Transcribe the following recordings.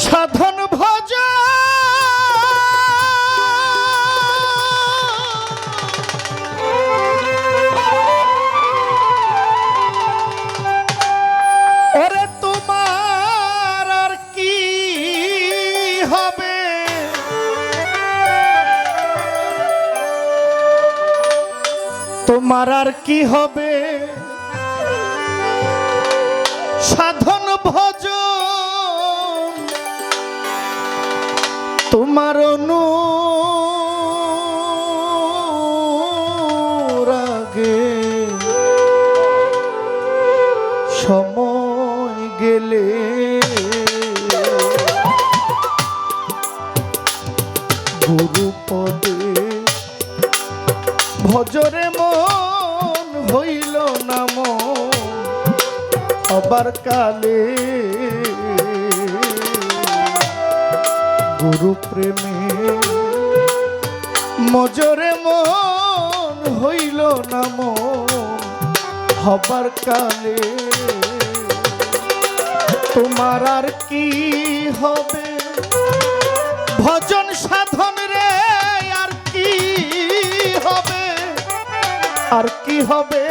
সাধন ভজ ওরে তোমার আর কি হবে, তোমার আর কি হবে সাধন ভজ তোমার অনুরাগে সময় গেলে গুরুপদে ভজরে মন হইল না মন আবার কালে গুরু প্রেমে মজরে মন হইল না মন হবার কালে তোমার আর কি হবে ভজন সাধন রে, আর কি হবে, আর কি হবে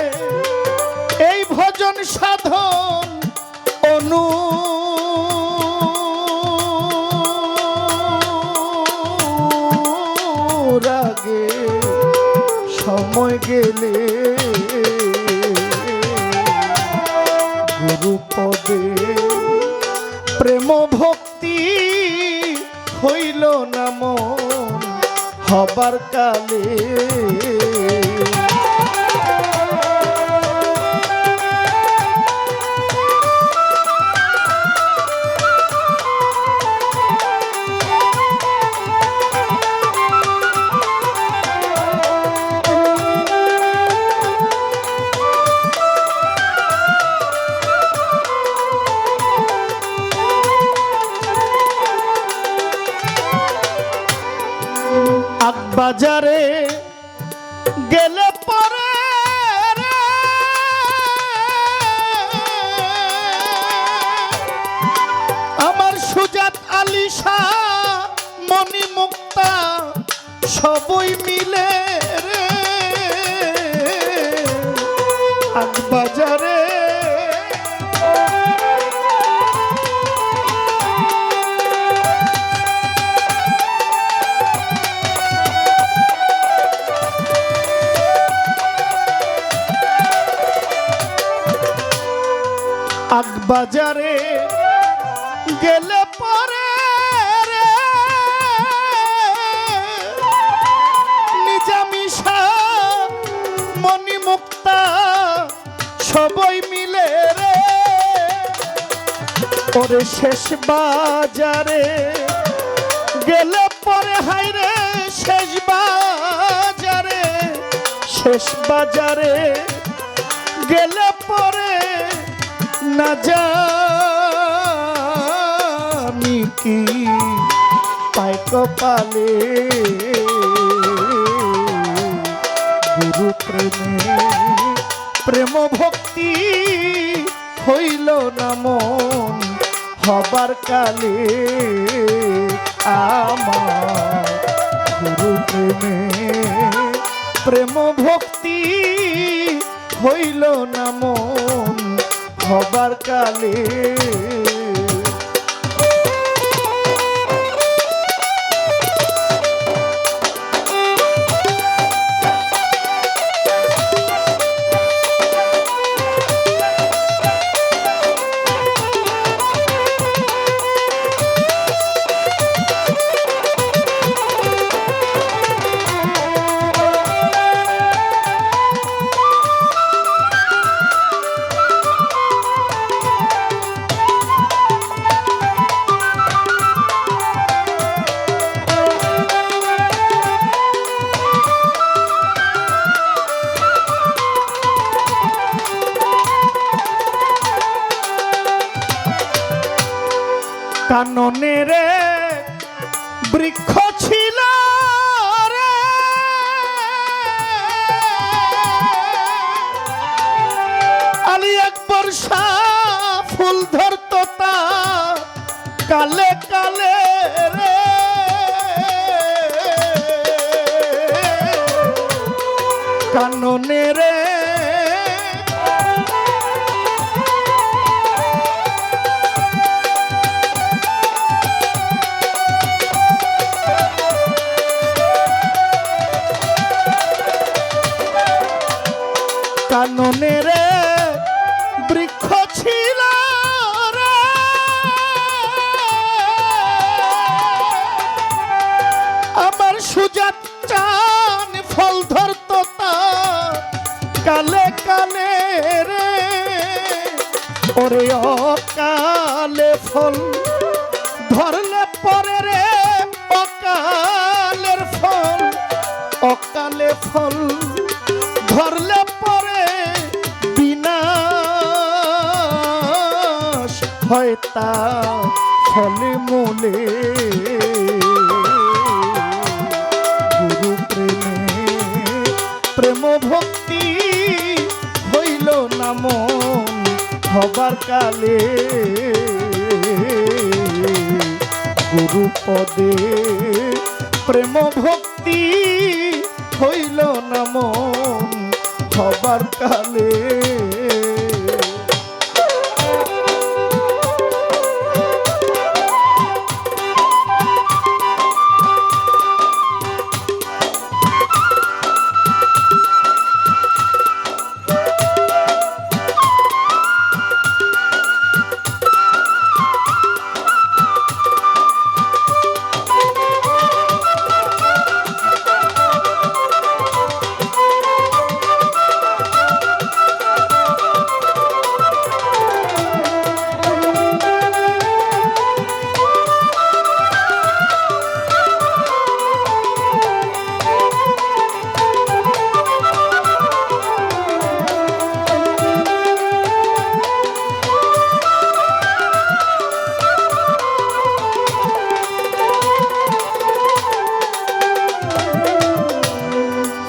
এই ভজন সাধন অনুরাগে সময় গেলে গুরুপদে প্রেম ভক্তি হইল না মন হবার কালে বাজারে গেলে পরে আমার সুজাত আলিশা মণি মুক্তা সবই মিলে রে আজ বাজারে বাজারে গেলে পরে রে নিজামিশা মণি মুক্তা সবই মিলে রে ওরে শেষ বাজারে গেলে পরে হাই রে শেষ বাজারে, শেষ বাজারে গেলে পরে না জানি কি পাই কপালে গুরু প্রেমে প্রেম ভক্তি হইল না মন হবার কালে আমার গুরু প্রেমে প্রেম ভক্তি হইল না মন হবার কালে কাননের বৃক্ষ ছিল রে আলী আকবর ওরে অকালে ফল ধরলে পরে রে, অকালের ফল, অকালে ফল ধরলে পরে বিনাশ হয় তা ফলে মূলে। গুরু প্রেমে প্রেম ভক্তি হইল না মন হবার কালে। গুরু পদে প্রেম ভক্তি হইল না মন হবার কালে।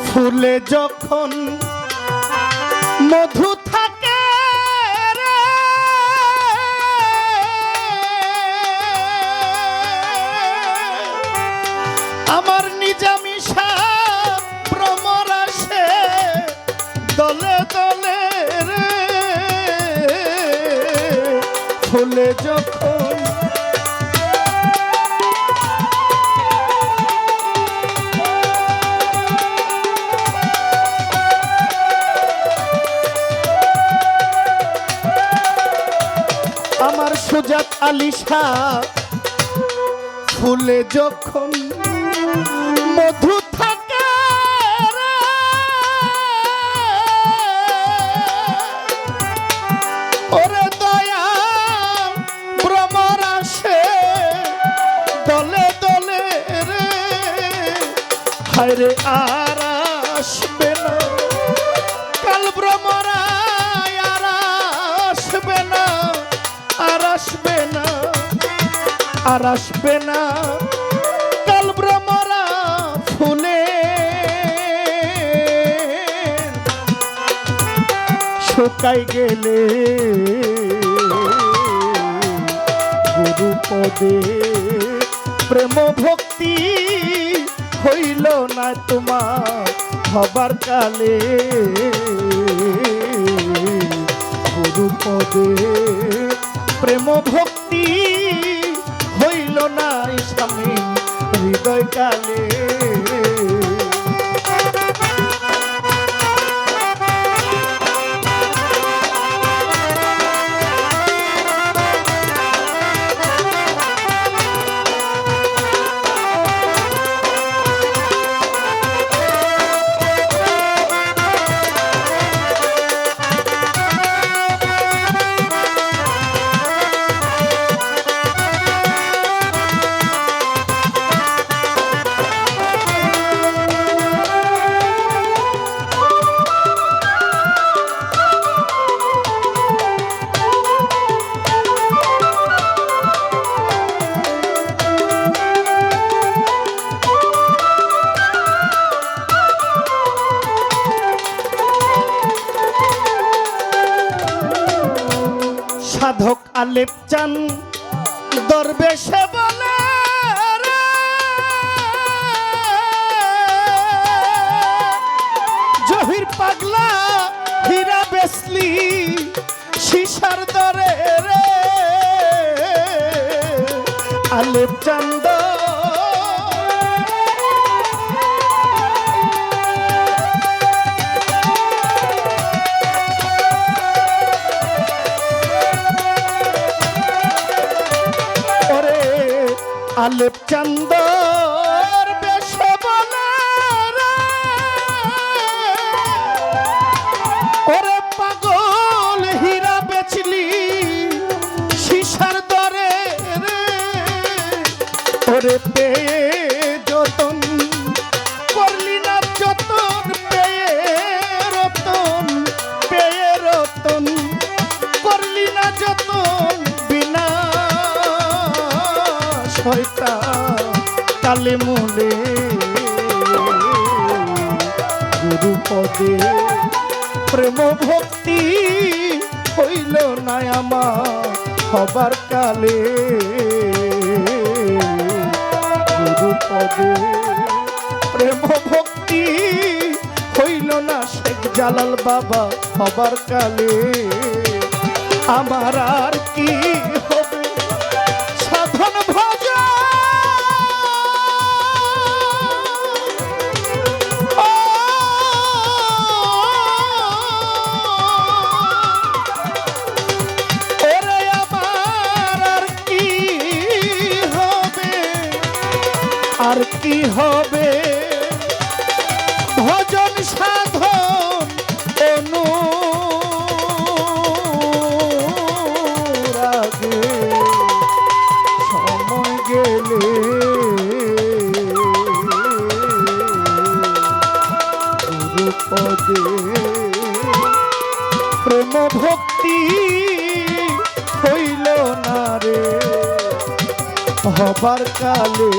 ফুলে যখন মধু থাকে রে, আমার নিজামিষা ভ্রমর আসে দলে দলে রে। ফুলে যখন আমার সুজাত আলিশা ফুলে যখন মধু থাকে রে, ওরে দয়া ভ্রমর আসে দলে দলে রে। হায় রে আর আসবে না কাল ভ্রমরা, আর আসবে না, আর আসবে না, আর আসবে না কাল ভ্রমরা ফুলে শুকাই গেলে। গুরু পদে প্রেম ভক্তি হইল না তোমার হবার কালে। গুরু পদে প্রেম ভক্তি হইল না স্বামী হৃদয় কালে। সাধক আলেপ চান দরবেশে বলে রে, জহির পাগলা হীরা বেসলি শিশার দরে রে। আলেপ চান্দ আলেপ চান্দর বেশে বলে রে, ওরে পাগল হীরা বেচলি রে পেয়ে যতন করলি না যতন পেয়ে রতন করলি না যতন বিনা শয়তান কালে মূলে গুরু পদে প্রেম ভক্তি হইল না আমার হবার কালে গুরু পদে প্রেম ভক্তি হইল না শেখ জালাল বাবা হবার কালে আমার আর কি হবে সাধন ভজন আর কি হবে ভজন সাধন অনুরাগে সময় গেলে গুরু পদে প্রেম ভক্তি হইল না রে হবার কালে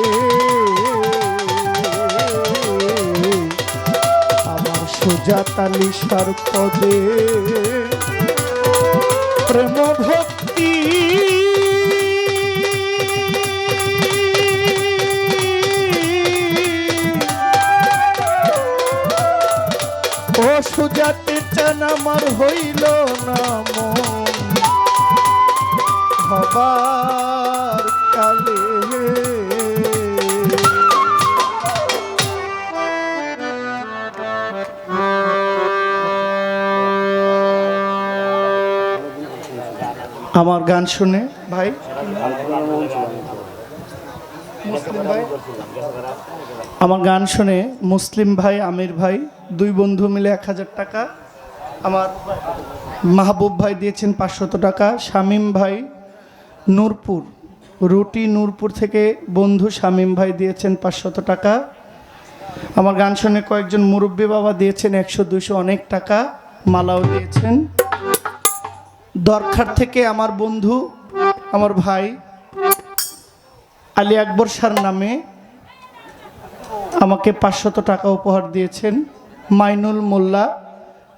আমার সোজা তালিশার পদে প্রেম ভক্তি ও সুজাতে চান আমার হইল না মন হবার কালে আমার গান শুনে ভাই আমার গান শুনে মুসলিম ভাই আমির ভাই দুই বন্ধু মিলে 1000 টাকা, আমার মাহবুব ভাই দিয়েছেন 500 টাকা, শামীম ভাই নূরপুর নূরপুর থেকে বন্ধু শামীম ভাই দিয়েছেন 500 টাকা, আমার গান শুনে কয়েকজন মুরব্বী বাবা দিয়েছেন 100-200 অনেক টাকা, মালাও দিয়েছেন। দরখার থেকে আমার বন্ধু আমার ভাই আলী আকবর শাহর নামে আমাকে 500 টাকা উপহার দিয়েছেন। মাইনুল মোল্লা,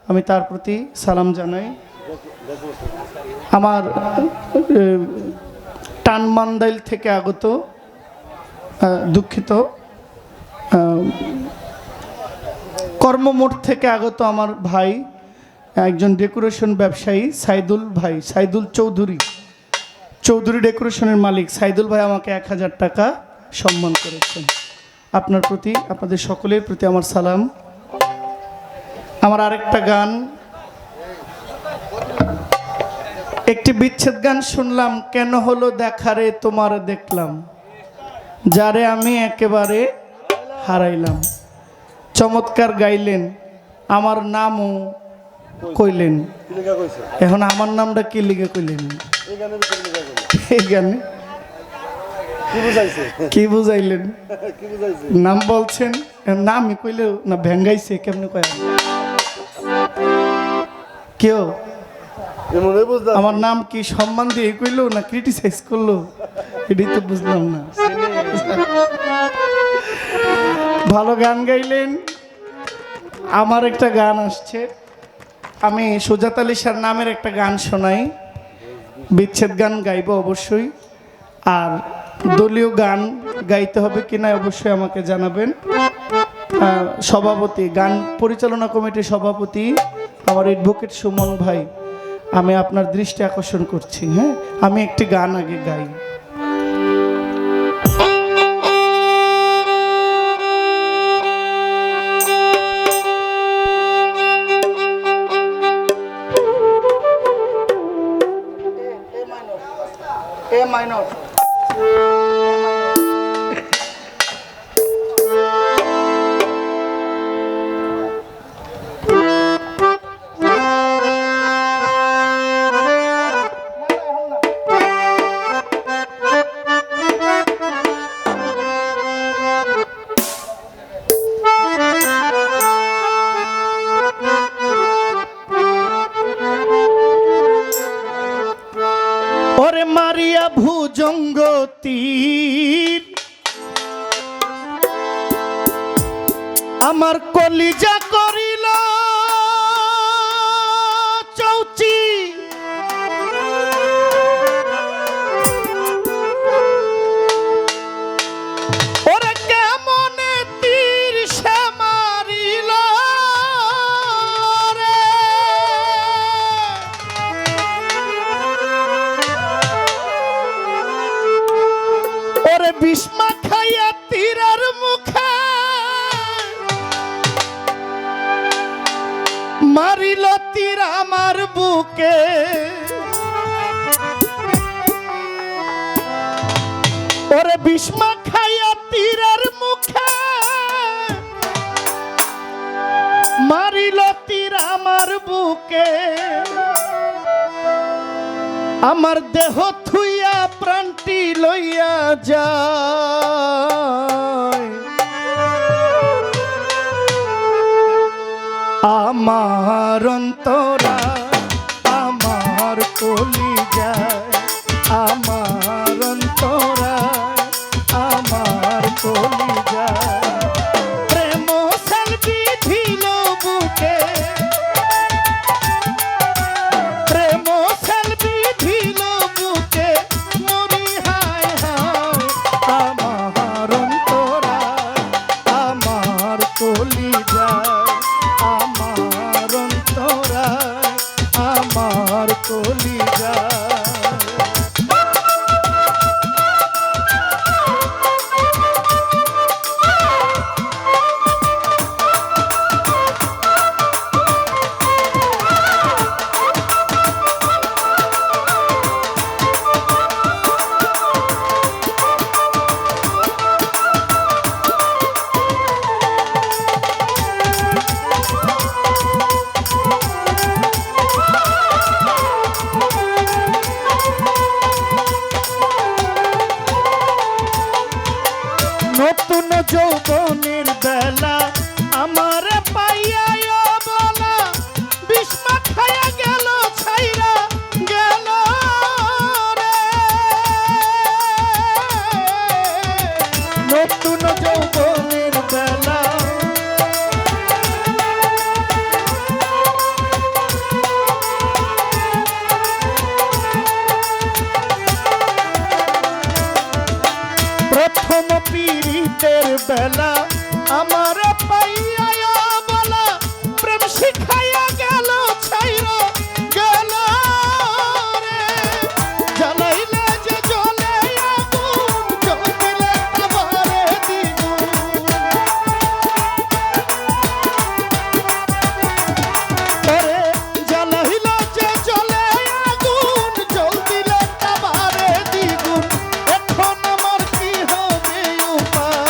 আমি তার প্রতি সালাম জানাই। আমার টানমান্দাইল থেকে আগত দুঃখিত কর্মমোড় থেকে আগত আমার ভাই একজন ডেকোরেশন ব্যবসায়ী সাইদুল ভাই, সাইদুল চৌধুরী ডেকোরেশনের মালিক সাইদুল ভাই আমাকে 1000 টাকা সম্মান করেছেন। আপনার প্রতি, আপনাদের সকলের প্রতি আমার সালাম। আমার আরেকটা গান, একটি বিচ্ছেদ গান শুনলাম, কেন হলো দেখারে তোমার দেখলাম, যারে আমি একেবারে হারাইলাম। চমৎকার গাইলেন, আমার নামও কইলেন। এখন আমার নামটা কি লিখে কইলেন? এই গানে কি বুঝাইলেন? নাম বলছেন, নামই কইলেও না ভেঙ্গাইছে কেমনে কয়? কেউ আমার নাম কি সম্মান দিয়ে কইলো না ক্রিটিসাইজ করলো, এটাই তো বুঝলাম না। ভালো গান গাইলেন। আমার একটা গান আসছে, আমি সুজাত আলী শাহর নামের একটা গান শোনাই, বিচ্ছেদ গান গাইব অবশ্যই। আর দলীয় গান গাইতে হবে কিনা অবশ্যই আমাকে জানাবেন। সভাপতি, গান পরিচালনা কমিটির সভাপতি আমার অ্যাডভোকেট সুমন ভাই, আমি আপনার দৃষ্টি আকর্ষণ করছি। হ্যাঁ, আমি একটি গান আগে গাই। A minor. ওরে মারিয়া ভুজঙ্গ তীর আমার কলিজা করিল চৌচি ওরে কেমনে তীর সে মারিল রে ওরে বিস্মা খাইয়া তীরের মুখে মারিল তীর আমার বুকে ওরে বিস্মা খাইয়া তীরের মুখে মারিল তীর আমার বুকে আমার দেহ থুইয়া প্রাণটি লইয়া যায় আমার অন্তরা আমার কলিজা আমার অন্তরা আমার কলিজা প্রেম সেলবি ধিল বুকে প্রেম সেলবি ধিল বুকে মরি হায় হায় আমার অন্তরা আমার কলিজা আমার অন্তরা আমার কলিজা নতুন যৌবনের বেলা আমার পাইয়া বলা বিস্মা খাইয়া গেল ছাইরা গেল রে নতুন যৌবনের বেলা প্রথম পীড়িতের বেলা আমার পাইয়া বলা প্রেম শিখাইয়া গেল ছাইরা গেল রে জ্বালাইলে যে জ্বলে আগুন জ্বলিলে তাবারে দ্বিগুণ ওরে জ্বালাইলে যে জ্বলে আগুন জ্বলিলে তাবারে দ্বিগুণ এখন আমার কি হবে উপায়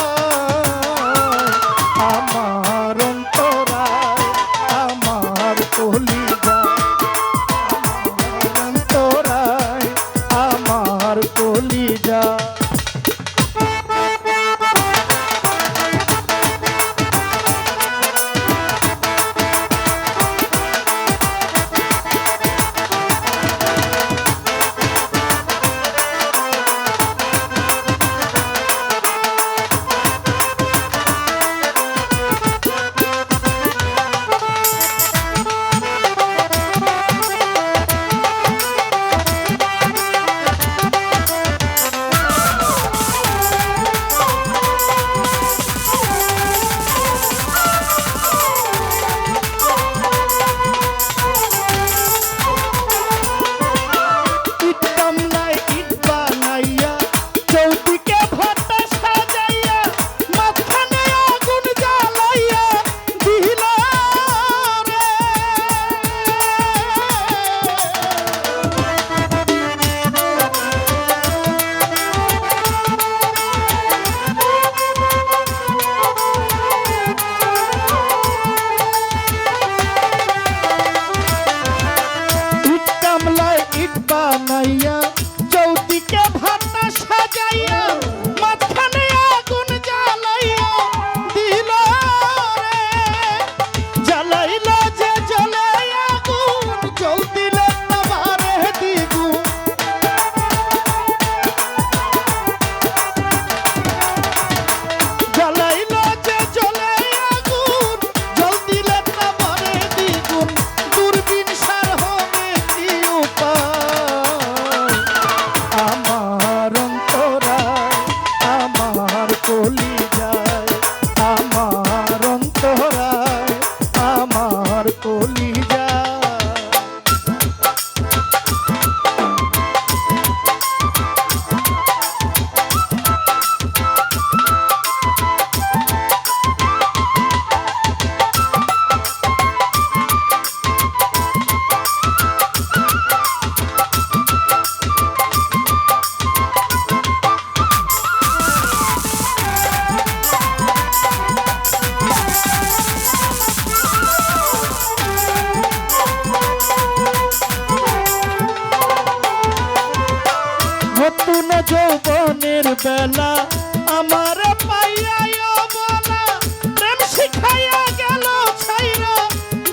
নতুন যৌবনের বেলা আমার পাইয়া বলা প্রেম শিখাইয়া গেল ছাইরা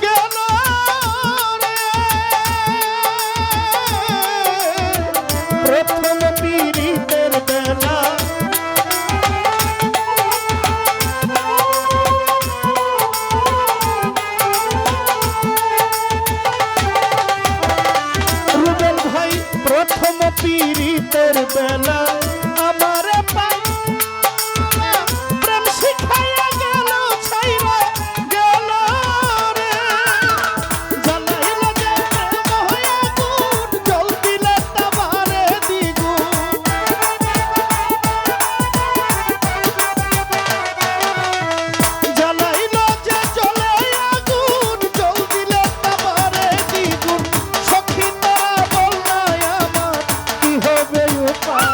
গেল রে। প্রথম পীড়িতের বেলা রুবেল ভাই প্রথম পীড়িতের বেলা আমার পাই প্রেম শিখাইয়া গেল ছাইরা গেল রে। জ্বালাইল যে প্রেম হয়ে গুণ জল দিলে তাবারে দ্বিগুণ। জ্বালাইল যে জলে আগুন জল দিলে তাবারে দ্বিগুণ। সখী তোরা বল নাই আমার কি হবে উপায়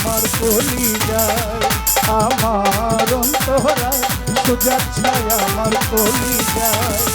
আমার কলি যায়, আমার অন্তরা সুজার ছায়া আমার কলি যায়।